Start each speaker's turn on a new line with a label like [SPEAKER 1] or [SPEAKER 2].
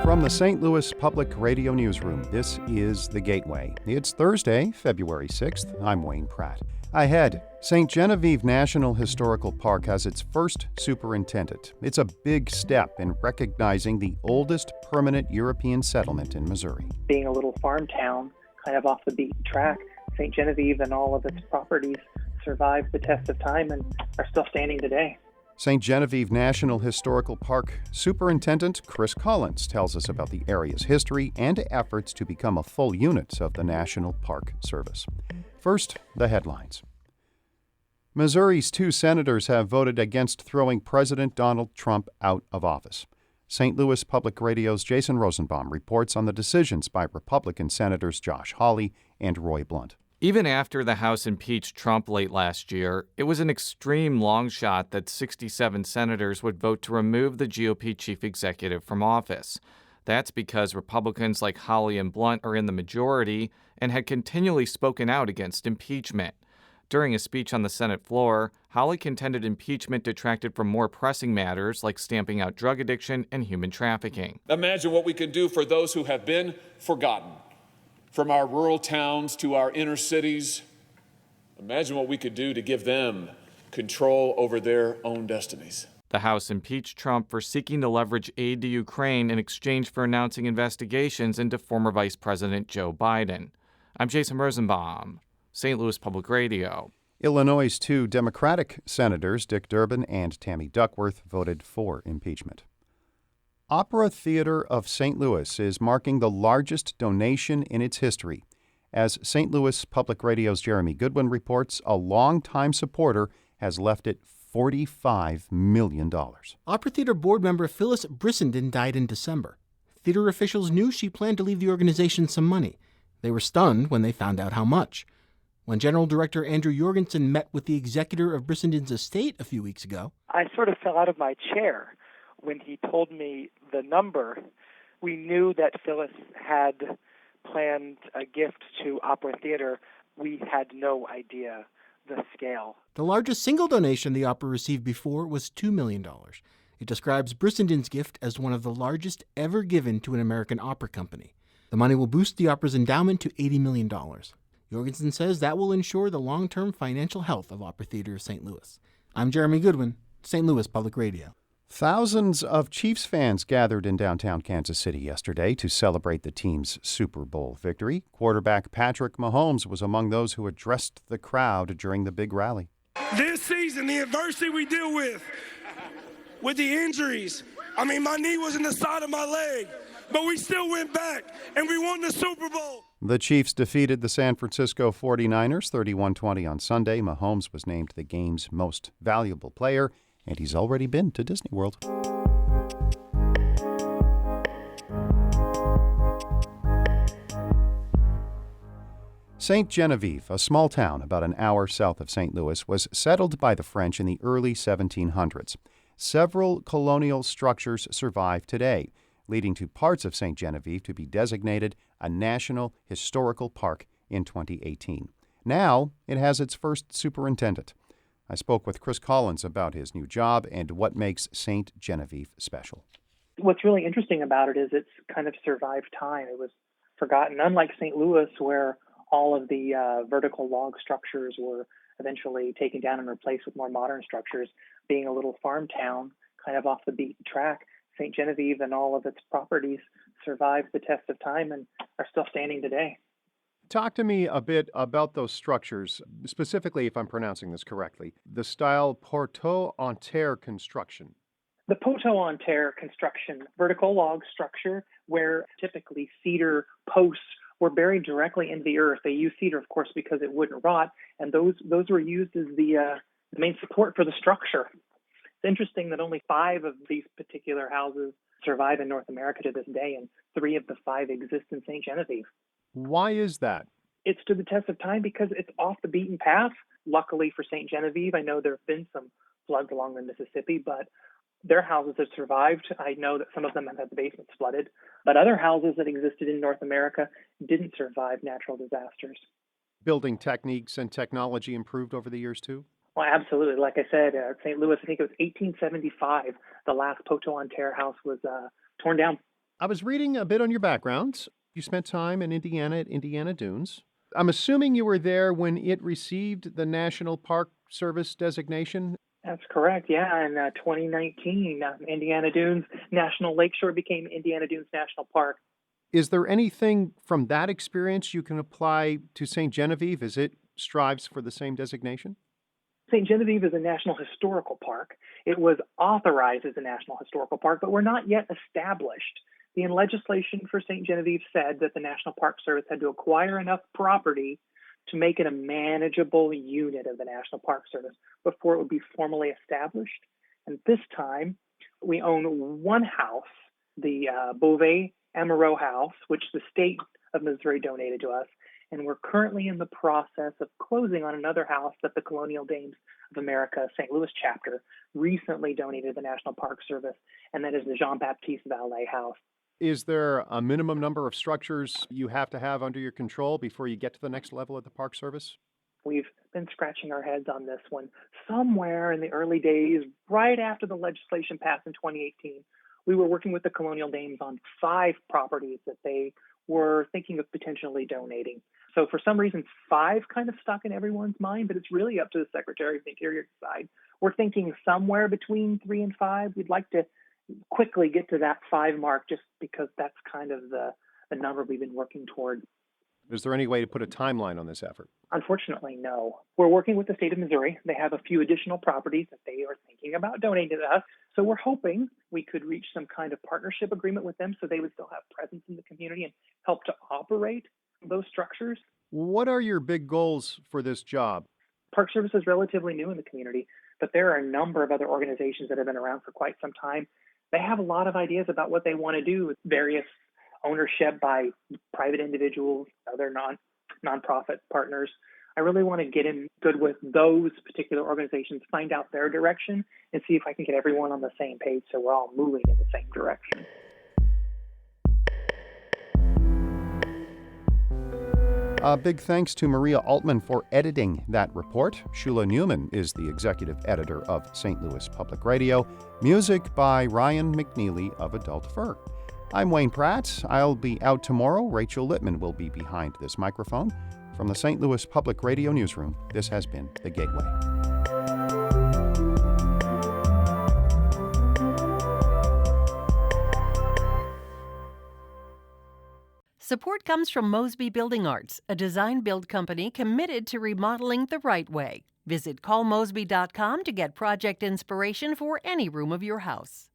[SPEAKER 1] From the St. Louis Public Radio Newsroom, this is The Gateway. It's Thursday, February 6th. I'm Wayne Pratt. Ahead, St. Genevieve National Historical Park has its first superintendent. It's a big step in recognizing the oldest permanent European settlement in Missouri.
[SPEAKER 2] Being a little farm town, kind of off the beaten track, St. Genevieve and all of its properties survived the test of time and are still standing today.
[SPEAKER 1] St. Genevieve National Historical Park Superintendent Chris Collins tells us about the area's history and efforts to become a full unit of the National Park Service. First, the headlines. Missouri's 2 senators have voted against throwing President Donald Trump out of office. St. Louis Public Radio's Jason Rosenbaum reports on the decisions by Republican Senators Josh Hawley and Roy Blunt.
[SPEAKER 3] Even after the House impeached Trump late last year, it was an extreme long shot that 67 senators would vote to remove the GOP chief executive from office. That's because Republicans like Hawley and Blunt are in the majority and had continually spoken out against impeachment. During a speech on the Senate floor, Hawley contended impeachment detracted from more pressing matters like stamping out drug addiction and human trafficking.
[SPEAKER 4] Imagine what we can do for those who have been forgotten. From our rural towns to our inner cities, imagine what we could do to give them control over their own destinies.
[SPEAKER 3] The House impeached Trump for seeking to leverage aid to Ukraine in exchange for announcing investigations into former Vice President Joe Biden. I'm Jason Rosenbaum, St. Louis Public Radio.
[SPEAKER 1] Illinois' 2 Democratic senators, Dick Durbin and Tammy Duckworth, voted for impeachment. Opera Theater of St. Louis is marking the largest donation in its history. As St. Louis Public Radio's Jeremy Goodwin reports, a longtime supporter has left it $45 million.
[SPEAKER 5] Opera Theater board member Phyllis Brissenden died in December. Theater officials knew she planned to leave the organization some money. They were stunned when they found out how much. When General Director Andrew Jorgensen met with the executor of Brissenden's estate a few weeks ago,
[SPEAKER 2] I sort of fell out of my chair when he told me the number. We knew that Phyllis had planned a gift to Opera Theater. We had no idea the scale.
[SPEAKER 5] The largest single donation the opera received before was $2 million. It describes Brissenden's gift as one of the largest ever given to an American opera company. The money will boost the opera's endowment to $80 million. Jorgensen says that will ensure the long-term financial health of Opera Theater of St. Louis. I'm Jeremy Goodwin, St. Louis Public Radio.
[SPEAKER 1] Thousands of Chiefs fans gathered in downtown Kansas City yesterday to celebrate the team's Super Bowl victory. Quarterback Patrick Mahomes was among those who addressed the crowd during the big rally.
[SPEAKER 6] This season, the adversity we deal with the injuries, my knee was in the side of my leg, but we still went back and we won the Super Bowl.
[SPEAKER 1] The Chiefs defeated the San Francisco 49ers 31-20 on Sunday. Mahomes was named the game's most valuable player, and he's already been to Disney World. St. Genevieve, a small town about an hour south of St. Louis, was settled by the French in the early 1700s. Several colonial structures survive today, leading to parts of St. Genevieve to be designated a National Historical Park in 2018. Now it has its first superintendent. I spoke with Chris Collins about his new job and what makes St. Genevieve special.
[SPEAKER 2] What's really interesting about it is it's kind of survived time. It was forgotten, unlike St. Louis, where all of the vertical log structures were eventually taken down and replaced with more modern structures. Being a little farm town, kind of off the beaten track, St. Genevieve and all of its properties survived the test of time and are still standing today.
[SPEAKER 1] Talk to me a bit about those structures, specifically, if I'm pronouncing this correctly, the style poteau-en-terre construction.
[SPEAKER 2] The poteau-en-terre construction, vertical log structure where typically cedar posts were buried directly into the earth. They used cedar, of course, because it wouldn't rot, and those were used as the main support for the structure. It's interesting that only 5 of these particular houses survive in North America to this day, and 3 of the 5 exist in St. Genevieve.
[SPEAKER 1] Why is that?
[SPEAKER 2] It stood the test of time because it's off the beaten path. Luckily for St. Genevieve, I know there have been some floods along the Mississippi, but their houses have survived. I know that some of them have had the basements flooded, but other houses that existed in North America didn't survive natural disasters.
[SPEAKER 1] Building techniques and technology improved over the years, too?
[SPEAKER 2] Well, absolutely. Like I said, St. Louis, I think it was 1875, the last poteau-en-terre house was torn down.
[SPEAKER 1] I was reading a bit on your background. You spent time in Indiana at Indiana Dunes. I'm assuming you were there when it received the National Park Service designation.
[SPEAKER 2] That's correct. Yeah, in 2019, Indiana Dunes National Lakeshore became Indiana Dunes National Park.
[SPEAKER 1] Is there anything from that experience you can apply to St. Genevieve as it strives for the same designation?
[SPEAKER 2] St. Genevieve is a National Historical Park. It was authorized as a National Historical Park, but we're not yet established. The legislation for St. Genevieve said that the National Park Service had to acquire enough property to make it a manageable unit of the National Park Service before it would be formally established. And this time, we own one house, the Beauvais Amareau House, which the state of Missouri donated to us. And we're currently in the process of closing on another house that the Colonial Dames of America St. Louis chapter recently donated to the National Park Service, and that is the Jean-Baptiste Vallée House.
[SPEAKER 1] Is there a minimum number of structures you have to have under your control before you get to the next level at the Park Service?
[SPEAKER 2] We've been scratching our heads on this one. Somewhere in the early days, right after the legislation passed in 2018, we were working with the Colonial Dames on 5 properties that they were thinking of potentially donating. So for some reason, 5 kind of stuck in everyone's mind, but it's really up to the Secretary of the Interior to decide. We're thinking somewhere between 3 and 5. We'd like to quickly get to that 5 mark just because that's kind of the number we've been working toward.
[SPEAKER 1] Is there any way to put a timeline on this effort?
[SPEAKER 2] Unfortunately, no. We're working with the state of Missouri. They have a few additional properties that they are thinking about donating to us. So we're hoping we could reach some kind of partnership agreement with them so they would still have presence in the community and help to operate those structures.
[SPEAKER 1] What are your big goals for this job?
[SPEAKER 2] Park Service is relatively new in the community, but there are a number of other organizations that have been around for quite some time. They have a lot of ideas about what they want to do with various ownership by private individuals, other nonprofit partners. I really want to get in good with those particular organizations, find out their direction, and see if I can get everyone on the same page so we're all moving in the same direction.
[SPEAKER 1] Big thanks to Maria Altman for editing that report. Shula Newman is the executive editor of St. Louis Public Radio. Music by Ryan McNeely of Adult Fur. I'm Wayne Pratt. I'll be out tomorrow. Rachel Littman will be behind this microphone. From the St. Louis Public Radio Newsroom, this has been The Gateway.
[SPEAKER 7] Support comes from Mosby Building Arts, a design-build company committed to remodeling the right way. Visit callmosby.com to get project inspiration for any room of your house.